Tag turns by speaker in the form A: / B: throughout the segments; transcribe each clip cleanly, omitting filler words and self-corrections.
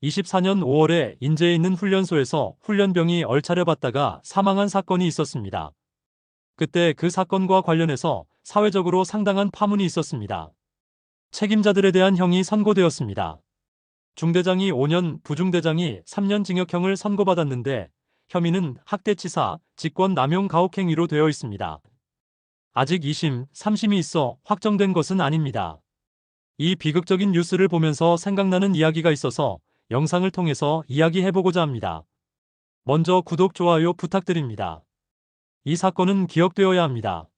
A: 24년 5월에 인제에 있는 훈련소에서 훈련병이 얼차려 받다가 사망한 사건이 있었습니다. 그때 그 사건과 관련해서 사회적으로 상당한 파문이 있었습니다. 책임자들에 대한 형이 선고되었습니다. 중대장이 5년, 부중대장이 3년 징역형을 선고받았는데 혐의는 학대치사, 직권남용 가혹행위로 되어 있습니다. 아직 2심, 3심이 있어 확정된 것은 아닙니다. 이 비극적인 뉴스를 보면서 생각나는 이야기가 있어서 영상을 통해서 이야기해보고자 합니다. 먼저 구독, 좋아요 부탁드립니다. 이 사건은 기억되어야 합니다.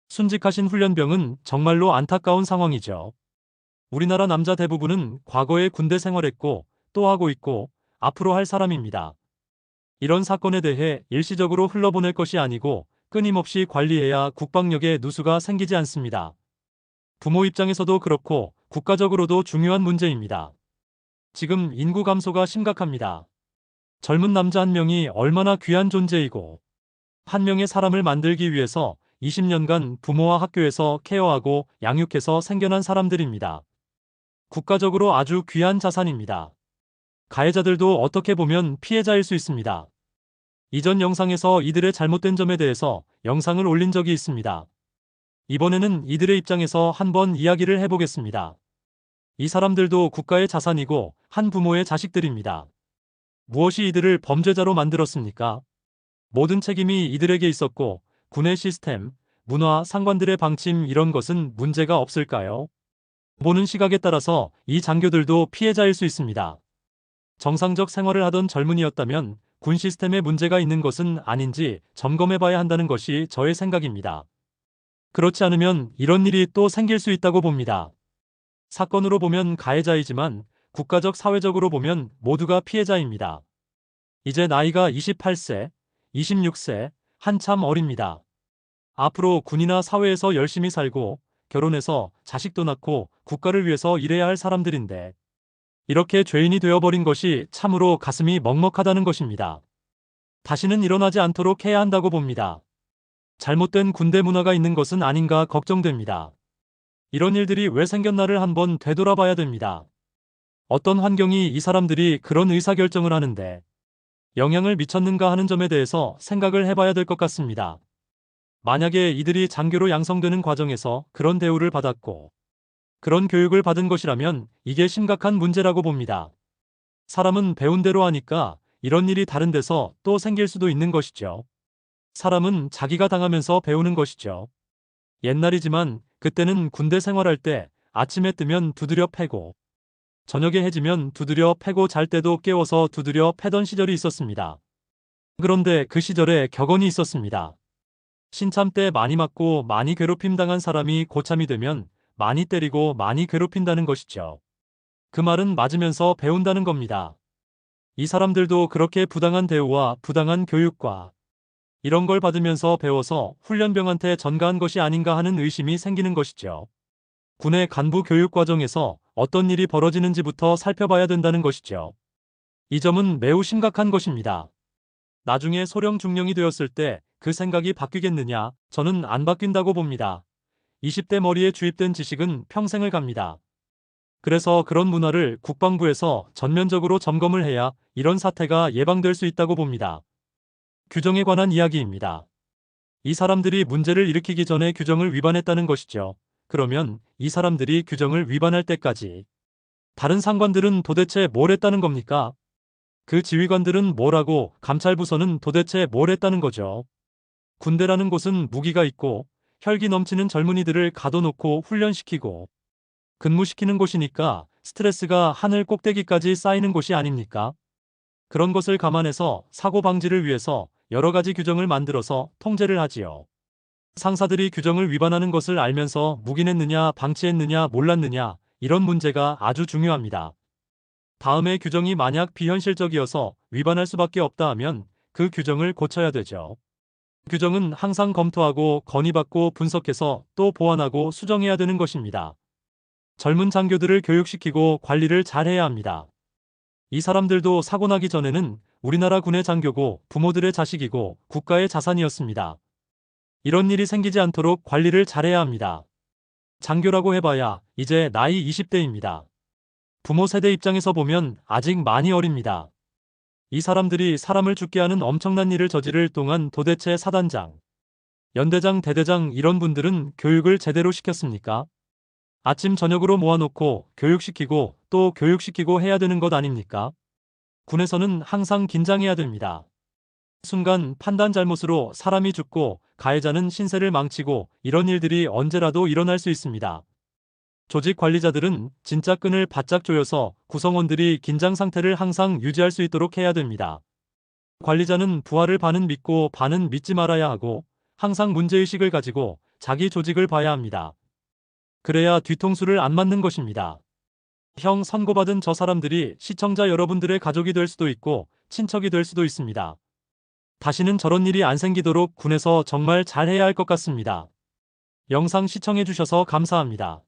A: 순직하신 훈련병은 정말로 안타까운 상황이죠. 우리나라 남자 대부분은 과거에 군대 생활했고 또 하고 있고 앞으로 할 사람입니다. 이런 사건에 대해 일시적으로 흘러보낼 것이 아니고 끊임없이 관리해야 국방력에 누수가 생기지 않습니다. 부모 입장에서도 그렇고 국가적으로도 중요한 문제입니다. 지금 인구 감소가 심각합니다. 젊은 남자 한 명이 얼마나 귀한 존재이고 한 명의 사람을 만들기 위해서 20년간 부모와 학교에서 케어하고 양육해서 생겨난 사람들입니다. 국가적으로 아주 귀한 자산입니다. 가해자들도 어떻게 보면 피해자일 수 있습니다. 이전 영상에서 이들의 잘못된 점에 대해서 영상을 올린 적이 있습니다. 이번에는 이들의 입장에서 한번 이야기를 해보겠습니다. 이 사람들도 국가의 자산이고 한 부모의 자식들입니다. 무엇이 이들을 범죄자로 만들었습니까? 모든 책임이 이들에게 있었고 군의 시스템, 문화, 상관들의 방침 이런 것은 문제가 없을까요? 보는 시각에 따라서 이 장교들도 피해자일 수 있습니다. 정상적 생활을 하던 젊은이였다면 군 시스템에 문제가 있는 것은 아닌지 점검해봐야 한다는 것이 저의 생각입니다. 그렇지 않으면 이런 일이 또 생길 수 있다고 봅니다. 사건으로 보면 가해자이지만 국가적 사회적으로 보면 모두가 피해자입니다. 이제 나이가 28세, 26세, 한참 어립니다. 앞으로 군이나 사회에서 열심히 살고 결혼해서 자식도 낳고 국가를 위해서 일해야 할 사람들인데 이렇게 죄인이 되어버린 것이 참으로 가슴이 먹먹하다는 것입니다. 다시는 일어나지 않도록 해야 한다고 봅니다. 잘못된 군대 문화가 있는 것은 아닌가 걱정됩니다. 이런 일들이 왜 생겼나를 한번 되돌아봐야 됩니다. 어떤 환경이 이 사람들이 그런 의사결정을 하는데 영향을 미쳤는가 하는 점에 대해서 생각을 해봐야 될 것 같습니다. 만약에 이들이 장교로 양성되는 과정에서 그런 대우를 받았고 그런 교육을 받은 것이라면 이게 심각한 문제라고 봅니다. 사람은 배운 대로 하니까 이런 일이 다른 데서 또 생길 수도 있는 것이죠. 사람은 자기가 당하면서 배우는 것이죠. 옛날이지만 그때는 군대 생활할 때 아침에 뜨면 두드려 패고 저녁에 해지면 두드려 패고 잘 때도 깨워서 두드려 패던 시절이 있었습니다. 그런데 그 시절에 격언이 있었습니다. 신참 때 많이 맞고 많이 괴롭힘 당한 사람이 고참이 되면 많이 때리고 많이 괴롭힌다는 것이죠. 그 말은 맞으면서 배운다는 겁니다. 이 사람들도 그렇게 부당한 대우와 부당한 교육과 이런 걸 받으면서 배워서 훈련병한테 전가한 것이 아닌가 하는 의심이 생기는 것이죠. 군의 간부 교육 과정에서 어떤 일이 벌어지는지부터 살펴봐야 된다는 것이죠. 이 점은 매우 심각한 것입니다. 나중에 소령 중령이 되었을 때 그 생각이 바뀌겠느냐? 저는 안 바뀐다고 봅니다. 20대 머리에 주입된 지식은 평생을 갑니다. 그래서 그런 문화를 국방부에서 전면적으로 점검을 해야 이런 사태가 예방될 수 있다고 봅니다. 규정에 관한 이야기입니다. 이 사람들이 문제를 일으키기 전에 규정을 위반했다는 것이죠. 그러면 이 사람들이 규정을 위반할 때까지 다른 상관들은 도대체 뭘 했다는 겁니까? 그 지휘관들은 뭘 하고 감찰부서는 도대체 뭘 했다는 거죠. 군대라는 곳은 무기가 있고 혈기 넘치는 젊은이들을 가둬놓고 훈련시키고 근무시키는 곳이니까 스트레스가 하늘 꼭대기까지 쌓이는 곳이 아닙니까? 그런 것을 감안해서 사고 방지를 위해서 여러 가지 규정을 만들어서 통제를 하지요. 상사들이 규정을 위반하는 것을 알면서 묵인했느냐, 방치했느냐, 몰랐느냐 이런 문제가 아주 중요합니다. 다음에 규정이 만약 비현실적이어서 위반할 수밖에 없다 하면 그 규정을 고쳐야 되죠. 규정은 항상 검토하고 건의받고 분석해서 또 보완하고 수정해야 되는 것입니다. 젊은 장교들을 교육시키고 관리를 잘해야 합니다. 이 사람들도 사고 나기 전에는 우리나라 군의 장교고 부모들의 자식이고 국가의 자산이었습니다. 이런 일이 생기지 않도록 관리를 잘해야 합니다. 장교라고 해봐야 이제 나이 20대입니다. 부모 세대 입장에서 보면 아직 많이 어립니다. 이 사람들이 사람을 죽게 하는 엄청난 일을 저지를 동안 도대체 사단장, 연대장, 대대장 이런 분들은 교육을 제대로 시켰습니까? 아침 저녁으로 모아놓고 교육시키고 또 교육시키고 해야 되는 것 아닙니까? 군에서는 항상 긴장해야 됩니다. 순간 판단 잘못으로 사람이 죽고 가해자는 신세를 망치고 이런 일들이 언제라도 일어날 수 있습니다. 조직 관리자들은 진짜 끈을 바짝 조여서 구성원들이 긴장 상태를 항상 유지할 수 있도록 해야 됩니다. 관리자는 부하를 반은 믿고 반은 믿지 말아야 하고 항상 문제의식을 가지고 자기 조직을 봐야 합니다. 그래야 뒤통수를 안 맞는 것입니다. 형 선고받은 저 사람들이 시청자 여러분들의 가족이 될 수도 있고 친척이 될 수도 있습니다. 다시는 저런 일이 안 생기도록 군에서 정말 잘해야 할 것 같습니다. 영상 시청해주셔서 감사합니다.